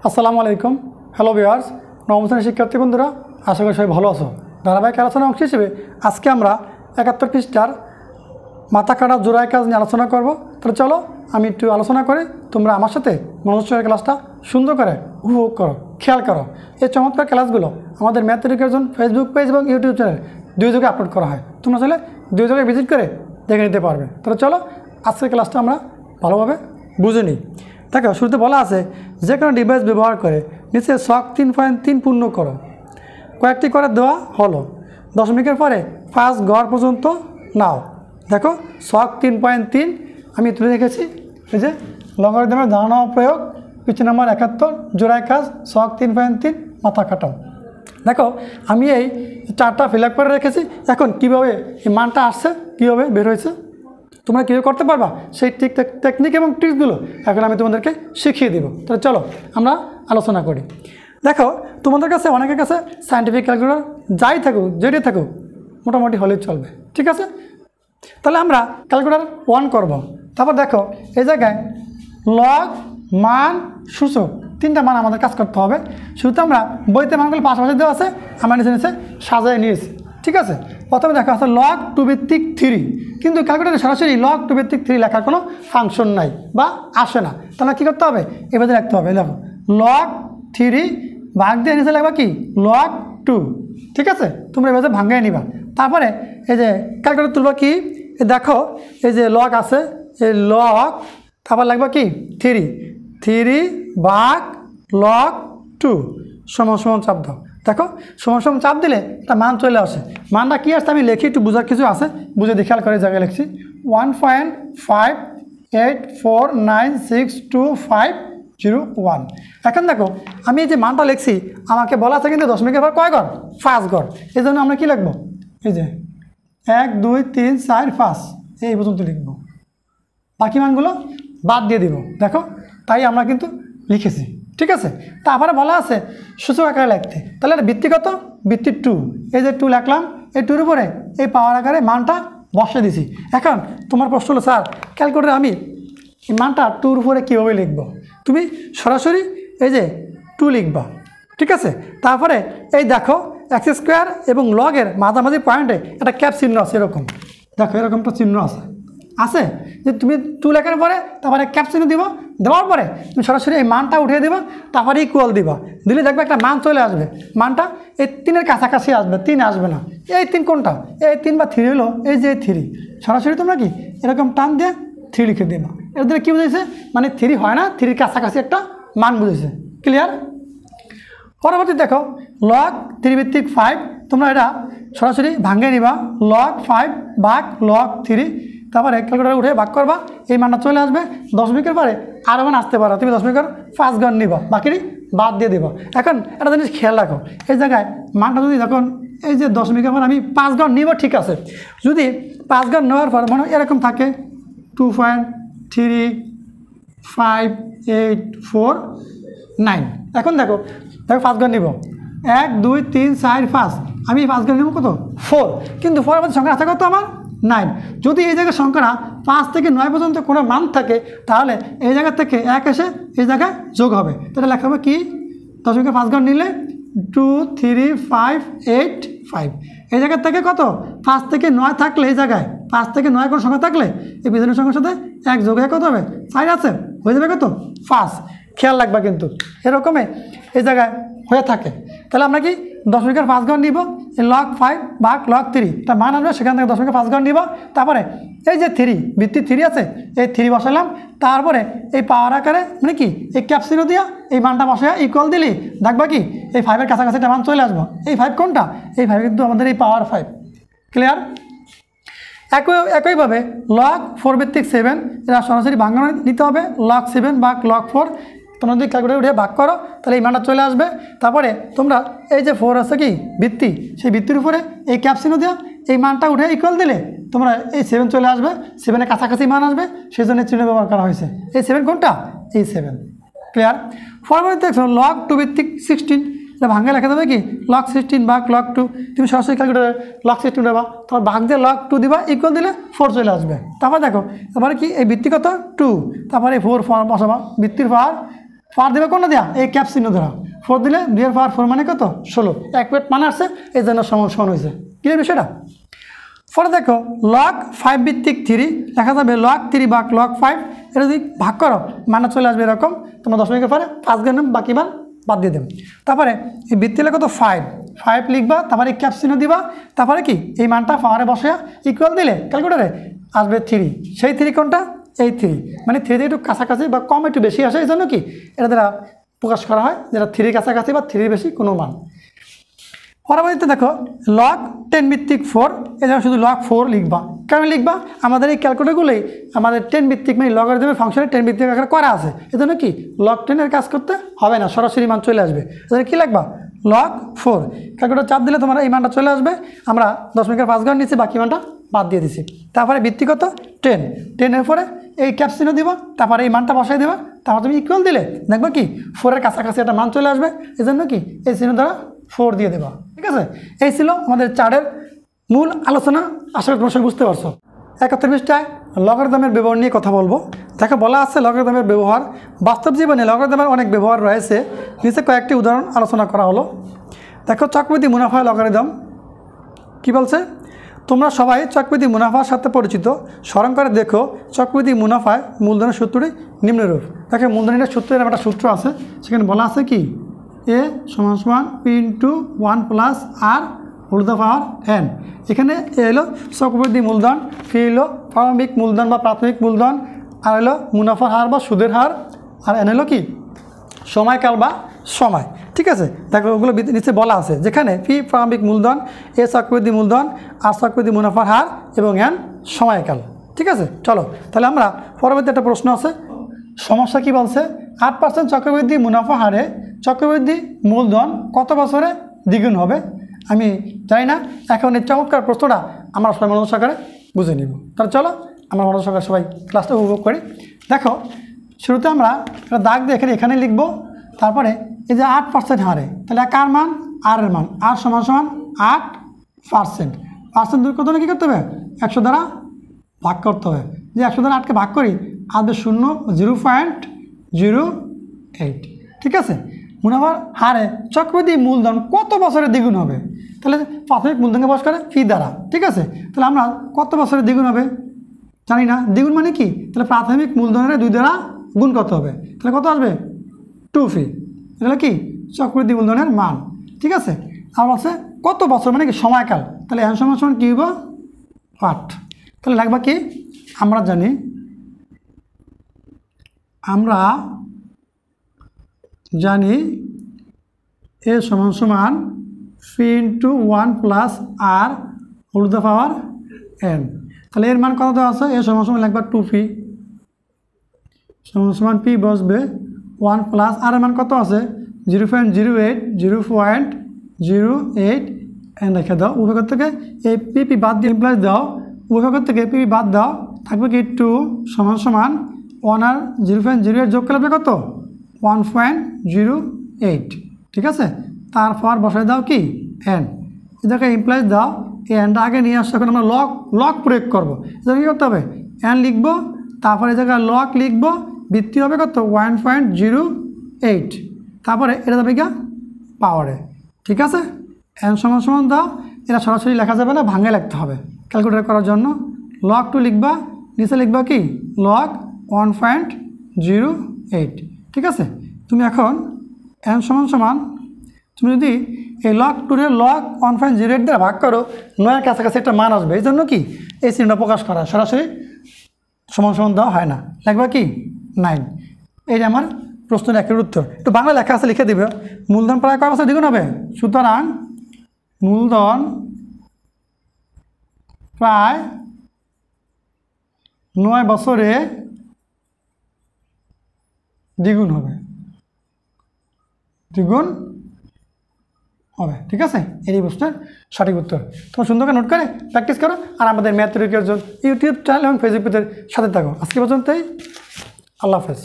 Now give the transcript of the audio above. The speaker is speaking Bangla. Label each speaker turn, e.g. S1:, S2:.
S1: আসসালামু আলাইকুম। হ্যালো ভিউয়ার্স, নবম শ্রেণীর শিক্ষার্থী বন্ধুরা, আশা করি সবাই ভালো আছো। ধারাবাহিক আলোচনার অংশ হিসেবে আজকে আমরা 71 পৃষ্ঠার মাথা কাটা জোড়ায় কাজ নিয়ে আলোচনা করব। তাহলে চলো আমি একটু আলোচনা করে তোমরা আমার সাথে মনোযোগের ক্লাসটা সুন্দর করে উপভোগ করো, খেয়াল করো। এই চমৎকার ক্লাসগুলো আমাদের ম্যাথ এডুকেশন ফেসবুক পেজ এবং ইউটিউব চ্যানেল দুই জায়গায় আপলোড করা হয়। তোমরা চাইলে দুই জায়গায় ভিজিট করে দেখে নিতে পারবে। তাহলে চলো আজকের ক্লাসটা আমরা ভালোভাবে বুঝে নিই। দেখো, শুরুতে বলা আছে যে কোনো ডিভাইস ব্যবহার করে নিচে ছক 3.3 পূর্ণ করো। কয়েকটি করে দেওয়া হলো, দশমিকের পরে 5 ঘর পর্যন্ত নাও। দেখো, ছক 3.3 আমি তুলে রেখেছি। এই যে লগারিদমের ধারণা প্রয়োগ, পৃষ্ঠা নম্বর 71, জোড়ায় কাজ, ছক 3.3, মাথা কাটাও। দেখো, আমি এই চারটা ফিল আপ করে রেখেছি। এখন কীভাবে এই মানটা আসছে, কীভাবে বের হয়েছে, তোমরা কীভাবে করতে পারবা সেই টেকনিক এবং ট্রিক্সগুলো এখন আমি তোমাদেরকে শিখিয়ে দেবো। তাহলে চলো আমরা আলোচনা করি। দেখো, তোমাদের কাছে অনেকের কাছে সায়েন্টিফিক ক্যালকুলেটর যাই থাকুক, যেটি থাকুক, মোটামুটি হলেই চলবে, ঠিক আছে? তাহলে আমরা ক্যালকুলেটর অন করব। তারপর দেখো, এই জায়গায় লগ, মান, সূচক, তিনটা মান আমাদের কাজ করতে হবে। শুরুতে আমরা বইতে মানগুলো পাশাপাশি দেওয়া আছে, আমরা নিচে নিচে সাজিয়ে নিয়েছি, ঠিক আছে? প্রথমে দেখা আছে লগ 2 ভিত্তিক 3, কিন্তু ক্যালকুলেটারে সরাসরি লগ 2 ভিত্তিক 3 লেখার কোনো ফাংশন নাই বা আসে না। তাহলে কী করতে হবে? এভাবে লিখতে হবে। দেখো, লগ 3 ভাগ দিয়ে নিচে লাগবে কি লগ 2, ঠিক আছে? তোমরা এভাবে ভাঙিয়ে নিবা। তারপরে এই যে ক্যালকুলেটর তুলবা কি, দেখো এই যে লগ আছে, এই লগ, তারপর লাগবে কি 3 ভাগ লগ 2 সমান সমান চাপ দাও। দেখো, সমান সমান চাপ দিলে একটা মান চলে আসে। মানটা কী আসছে আমি লিখি, একটু বোঝার কিছু আছে, বুঝে খেয়াল করে জায়গায় লিখছি 1.5849625001। এখন দেখো, আমি এই যে মানটা লিখছি, আমাকে বলা আছে কিন্তু দশমিকের পর কয় ঘর? 5 ঘর। এই জন্য আমরা কী লিখবো? এই যে 1 2 3 4 5 এই পর্যন্ত লিখব, বাকি মানগুলো বাদ দিয়ে দিব। দেখো, তাই আমরা কিন্তু লিখেছি, ঠিক আছে? তারপরে বলা আছে সূচক আকারে লিখতে। তাহলে এটা ভিত্তি কত? ভিত্তি 2। এই যে 2 লিখলাম, এই 2-র উপরে এই পাওয়ার আকারে মানটা বসে দিছি। এখন তোমার প্রশ্ন হলো, স্যার ক্যালকুলেটরে আমি এই মানটা 2-র উপরে কীভাবে লিখব? তুমি সরাসরি এই যে 2 লিখবা, ঠিক আছে? তারপরে এই দেখো x² এবং লগের মাঝামাঝি পয়েন্টে একটা ক্যাপ চিহ্ন আছে, এরকম দেখো, এরকম একটা চিহ্ন আছে যে তুমি 2 লেখার পরে তারপরে ক্যাপ চিহ্ন দিব, দেওয়ার পরে তুমি সরাসরি এই মানটা উঠিয়ে দিবা, তারপরে ইকুয়াল দিবা, দিলে দেখবে একটা মান চলে আসবে। মানটা এই 3-এর কাছাকাছি আসবে, 3 আসবে না। এই 3 কোনটা? এই 3 বা 3 হলো এই যে 3, সরাসরি তোমরা কি এরকম টান দিয়ে 3 লিখে দিবা। এর দ্বারা কী বুঝেছে? মানে 3 হয় না, 3-এর কাছাকাছি একটা মান বুঝেছে। ক্লিয়ার? পরবর্তী দেখো, লগ 3 ভিত্তিক 5, তোমরা এটা সরাসরি ভাঙিয়ে নিবা, লগ 5 ভাগ লগ 3, তারপরে ক্যালকুলেটর উঠে ভাগ করবা, এই মানটা চলে আসবে। দশমিকের পরে আরও মান আসতে পারো, তুমি দশমিকের 5 ঘর নিবা, বাকি বাদ দিয়ে দেবো। এখন একটা জিনিস খেয়াল রাখো, এই জায়গায় মানটা যদি যখন এই যে দশমিকের পর আমি 5 ঘর নিব, ঠিক আছে, যদি 5 ঘর নেওয়ার পর মনে এরকম থাকে 2.3584 এখন দেখো 5 ঘর নিব, 1 2 3 4 5, আমি 5 ঘর নিব কত? 4, কিন্তু 4 মধ্যে সংখ্যা আছে কত আমার? 9। যদি এই জায়গায় সংখ্যাটা 5 থেকে 9 পর্যন্ত কোনো মান থাকে, তাহলে এই জায়গা থেকে 1 এসে এই জায়গায় যোগ হবে। তাহলে লেখা হবে কি? দশমিকের 5 ঘর নিলে 23585, এই জায়গার থেকে কত? 5 থেকে 9 থাকলে, এই জায়গায় 5 থেকে 9 কোনো সংখ্যা থাকলে এই বিজনের সংখ্যার সাথে 1 যোগ হয়ে কত হবে? 4 আছে, হয়ে যাবে কত? 5। খেয়াল রাখবা কিন্তু এরকমই এই জায়গায় হয়ে থাকে। তাহলে আমরা কি দশমিকের 5 ঘর নিব, এই লগ 5 ভাগ লগ 3, তার মান আসবে, সেখান থেকে দশমিকের 5 ঘর নিব। তারপরে এই যে 3 ভিত্তি 3 আছে, এই 3 বসালাম, তারপরে এই পাওয়ার আকারে মানে কি এই ক্যাপসিনো দিয়া এই মানটা বসায় ইকুয়াল দিলি দেখবা কি এই 5-এর কাছাকাছি একটা মান চলে আসবো। এই 5 কোনটা? এই 5 কিন্তু আমাদের এই পাওয়ার 5। ক্লিয়ার? একইভাবে লগ 4 ভিত্তিক 7, এরা সরাসরি ভাঙানো নিতে হবে, লগ 7 ভাগ লগ 4, তোমরা যদি ক্যালকুলেটর উঠে ভাগ করো তাহলে এই মানটা চলে আসবে। তারপরে তোমরা এই যে 4 আছে কি ভিত্তি, সেই ভিত্তির উপরে এই ক্যাপসিনো দেওয়া এই মানটা উঠে ইকুয়াল দিলে তোমরা এই 7 চলে আসবে, 7-এর কাছাকাছি মান আসবে, সেই জন্য চিহ্ন ব্যবহার করা হয়েছে। এই 7 কোনটা? এই 7। ক্লিয়ার? পরবর্তীতে দেখো লগ 2 ভিত্তিক 16, এটা ভাঙে লেখা যাবে কি লগ 16 ভাগ লগ 2, তুমি সরাসরি ক্যালকুলেটরে লগ 16 দেবা, তোমার ভাগ দিয়ে লগ 2 দিবা, ইকুয়াল দিলে 4 চলে আসবে। তারপর দেখো তারপরে কি এই ভিত্তি কত? 2, তারপরে 4 বসাবা, ভিত্তির পাওয়ার পাওয়ার দেবে কোনটা দেওয়া এই ক্যাপ চিহ্ন ধরা 4 দিলে 2 এর পাওয়ার 4 মানে কত 16 এক প্লেট মানে আসছে এই জন্য সমান হয়েছে ক্লিয়ার বিষয়টা। পরে দেখো লগ 5 ভিত্তিক 3 লেখা যাবে লগ 3 ভাগ লগ 5 এটা যদি ভাগ করো মানে চলে আসবে এরকম তোমরা দশমিকের পরে 5 গণন বাকি মান বাদ দিয়ে দেব। তারপরে এই ভিত্তি লেখা তো 5 লিখবা তারপরে ক্যাপ চিহ্ন দিবা তারপরে কি এই মানটা পাওয়ারে বসে ইকুয়াল দিলে ক্যালকুলেটারে আসবে 3 সেই 3 কোনটা এই 3 মানে 3 একটু কাছাকাছি বা কম একটু বেশি আসে এই জন্য কি এটা দ্বারা প্রকাশ করা হয় যেটা 3 কাছাকাছি বা 3 বেশি কোনো মান। পরবর্তীতে দেখো লগ 10 ভিত্তিক 4 এজন্য শুধু লগ 4 লিখবা কেন লিখবা আমাদের এই ক্যালকুলেটরগুলোই আমাদের 10 ভিত্তিক মানে লগারিদমের ফাংশনে 10 ভিত্তিক আকারে করা আছে এজন্য কি লগ 10 এর কাজ করতে হবে না সরাসরি মান চলে আসবে এজন্য কি লিখবা লগ 4 ক্যালকুলেটর চাপ দিলে তোমার এই মানটা চলে আসবে আমরা দশমিকের 5 গণ নিচ্ছি বাকি মানটা বাদ দিয়ে দিছি। তারপরে ভিত্তিগত 10 এর পরে এই ক্যাপ চিহ্ন দিবা তারপরে এই মানটা বসাই দেবা তারপর তুমি ইকুয়াল দিলে দেখবা কি 4 এর কাছাকাছি একটা মান চলে আসবে এজন্য কি এই চিহ্ন দ্বারা 4 দিয়ে দেবা ঠিক আছে। এই ছিল আমাদের চার্টের মূল আলোচনা আশা করি তোমরা সবাই বুঝতে পারছো। 71 পৃষ্ঠায় লগারিদমের ব্যবহার নিয়ে কথা বলবো। দেখো বলা আছে লগারিদমের ব্যবহার বাস্তব জীবনে লগারিদমের অনেক ব্যবহার রয়েছে নিচে কয়েকটি উদাহরণ আলোচনা করা হলো। দেখো চক্রবৃদ্ধি মুনাফা লগারিদম কি বলছে তোমরা সবাই চক্রবৃদ্ধি মুনাফার সাথে পরিচিত স্মরণ করে দেখো চক্রবৃদ্ধি মুনাফায় মূলধনের সূত্রটি নিম্নরূপ। দেখো মূলধনের সূত্রের একটা সূত্র আছে সেখানে বলা আছে কি a = p × 1 + r whole the power n। এখানে এ হলো চক্রবৃদ্ধি মূলধন পি হলো প্রারম্ভিক মূলধন বা প্রাথমিক মূলধন আর হলো মুনাফার হার বা সুদের হার আর এন হলো কি সময়কাল বা সময় ঠিক আছে। দেখো ওগুলো নিচে বলা আছে যেখানে পি প্রারম্ভিক মূলধন এ চক্রবৃদ্ধি মূলধন আর চক্রবৃদ্ধি মুনাফার হার এবং এন সময়কাল ঠিক আছে। চলো তাহলে আমরা পরবর্তী একটা প্রশ্ন আছে সমস্যা কি বলছে 8% চক্রবৃদ্ধি মুনাফা হারে চক্রবৃদ্ধি মূলধন কত বছরে দ্বিগুণ হবে আমি জানি না। এখন এই চমৎকার প্রশ্নটা আমরা সবাই মনোযোগ সহকারে বুঝে নিব। তাহলে চলো আমরা মনোযোগ সহকারে সবাই ক্লাসটা উপভোগ করি। দেখো শুরুতে আমরা একটা দাগ দিয়ে এখানে লিখব তারপরে এই যে 8% হারে তাহলে কার মান আর এর মান আর = 8% দূর করতে হলে কী করতে হবে 100 দ্বারা ভাগ করতে হবে যে 100 দ্বারা 8কে ভাগ করি আসবে 0.08 ঠিক আছে। মুনাফার হারে চক্রবৃদ্ধি মূলধন কত বছরে দ্বিগুণ হবে তাহলে প্রাথমিক মূলধনকে বস করে ফি দ্বারা ঠিক আছে। তাহলে আমরা কত বছরে দ্বিগুণ হবে জানি না দ্বিগুণ মানে কি তাহলে প্রাথমিক মূলধনের 2 দ্বারা গুণ কত হবে তাহলে কত আসবে 2 ফি তাহলে কি চক্রবৃদ্ধি মূলধনের মান ঠিক আছে। আর আছে কত বছর মানে কি সময়কাল তাহলে এন = কী হইব 8 তাহলে লাগবা কি আমরা জানি a = p × 1 + r whole the power n। তাহলে এর মান কত দেওয়া আছে a = লাগবে 2 ফি = p বসবে 1 প্লাস আর এর মান কত আছে 0.08 এন রেখে দাও উভয় থেকে এই পিপি বাদ দিয়ে ইমপ্লাইজ দাও উভয় থেকে পিপি বাদ দাও থাকবে কি 2 = 1 আর 0.08 যোগ করলে কত 1.08 ঠিক আছে। তারপর বসাই দাও কি এন এই জায়গায় ইমপ্লাইজ দাও এই এনটা আগে নিয়ে আসছে এখন আমরা লগ প্রয়োগ করবো এটা কী করতে হবে এন লিখবো তারপরে এই জায়গায় লগ লিখবো ভিত্তি হবে কত 1.08 তারপরে এটা যাবে কি পাওয়ারে ঠিক আছে। এন = দাও এটা সরাসরি লেখা যাবে না ভাঙে লিখতে হবে ক্যালকুলেটর করার জন্য লগ 2 লিখবা নিচে লিখবা কি লগ 1.08 ঠিক আছে। তুমি এখন এন = তুমি যদি এই লগ 2 এর লগ 1.08 দ্বারা ভাগ করো 9 কাছাকাছি একটা মান আসবে এই জন্য কি এই চিহ্নটা প্রকাশ করা সরাসরি সমান দেওয়া হয় না লিখবা কি 9 এইটা আমার প্রশ্নের একের উত্তর। একটু বাংলা লেখা আছে লিখে দিবে মূলধন প্রায় কয় বছর দ্বিগুণ হবে সুতরাং মূলধন প্রায় 9 বছরে দ্বিগুণ হবে ঠিক আছে। এই প্রশ্নের সঠিক উত্তর তোমরা সুন্দর করে নোট করে প্র্যাকটিস করো আর আমাদের ম্যাথ টিউটোরিয়াল ইউটিউব চ্যানেল এবং ফেসবুক পেজের সাথে থাকো। আজকে পর্যন্তই আল্লাহ হাফেজ।